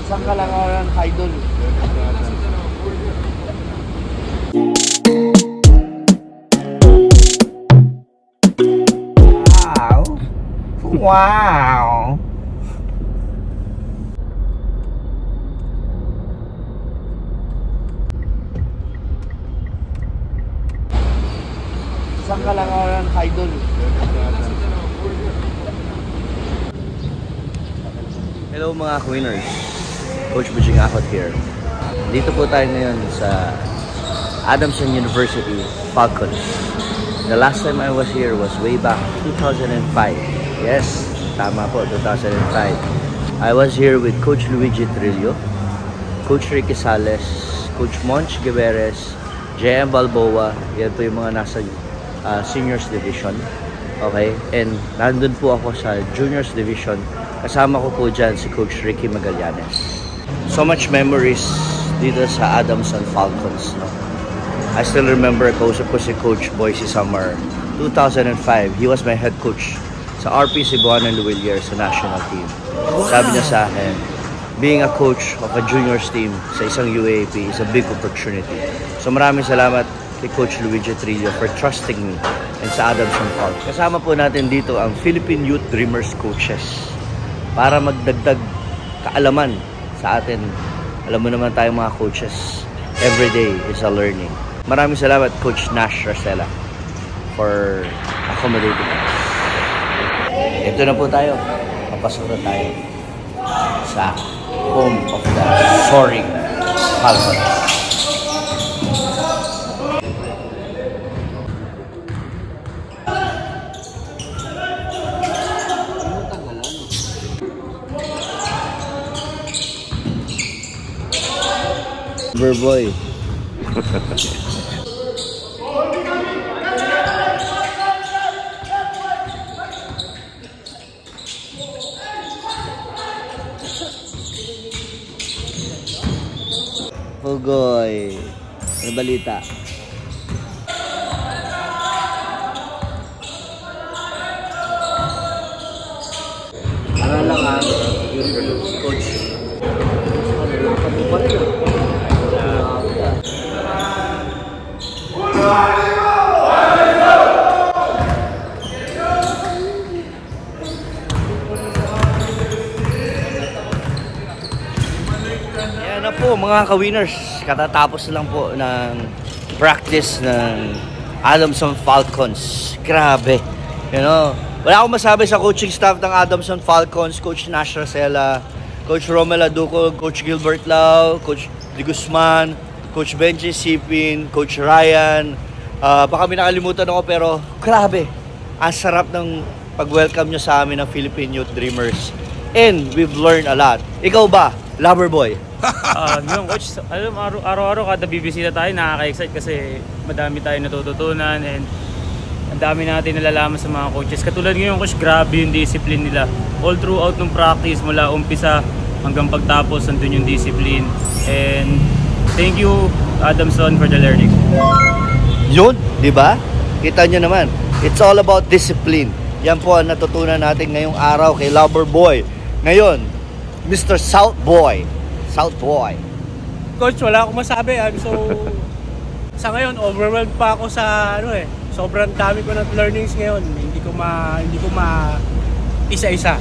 Isang kalangaran idol. Wow! Isang kalangaran idol. Hello mga winners, Coach Bujing Akot here. Dito po tayo ngayon sa Adamson University Falcons. The last time I was here was way back 2005. Yes, tama po, 2005. I was here with Coach Luigi Trillo, Coach Ricky Sales, Coach Monch Gueveres, JM Balboa. Yan po yung mga nasa Seniors Division. Okay, and nandun po ako sa Juniors Division. Kasama ko po dyan si Coach Ricky Magallanes. So much memories dito sa Adamson Falcons, no? I still remember, kausap ko si Coach Boise Summer 2005. He was my head coach sa RP Cebuano and Luwilier sa national team. Sabi niya sa akin, being a coach of a juniors team sa isang UAAP is a big opportunity. So maraming salamat kay Coach Luigi Trillo for trusting me and sa Adamson Falcons. Kasama po natin dito ang Philippine Youth Dreamers coaches para magdagdag kaalaman sa atin. Alam mo naman tayong mga coaches, every day is a learning. Maraming salamat Coach Nash Racela for accommodating us. Ito na po tayo. Papasok na tayo sa home of the soaring Falcons. Boy. Pugoy. Ano balita? Ano lang ha? Coach. Yan na po mga ka-winners, katatapos lang po ng practice ng Adamson Falcons. Grabe, you know, wala akong masabi sa coaching staff ng Adamson Falcons. Coach Nash Racela, Coach Romel Aduco, Coach Gilbert Lau, Coach Di Guzman, Coach Benji Sipin, Coach Ryan. Baka may nakalimutan ako pero grabe, ang sarap ng pag-welcome nyo sa amin ng Philippine Youth Dreamers. And we've learned a lot. Ikaw ba, lover boy? Yung coach, alam, araw-araw kada bibisita tayo, nakaka-excite kasi madami tayo natututunan and ang dami natin nalalaman sa mga coaches. Katulad ngayon coach, grabe yung discipline nila. All throughout ng practice, mula umpisa hanggang pagtapos, nandun yung discipline. And thank you Adamson for the learning. Yun, di ba? Kita nyo naman, it's all about discipline. Yan po ang natutunan natin ngayong araw kay Lover Boy. Ngayon, Mr. South Boy. South Boy. Coach, wala akong masabi. So, sa ngayon, overwhelmed pa ako sa sobrang dami ko ng learnings ngayon. Hindi ko ma isa-isa.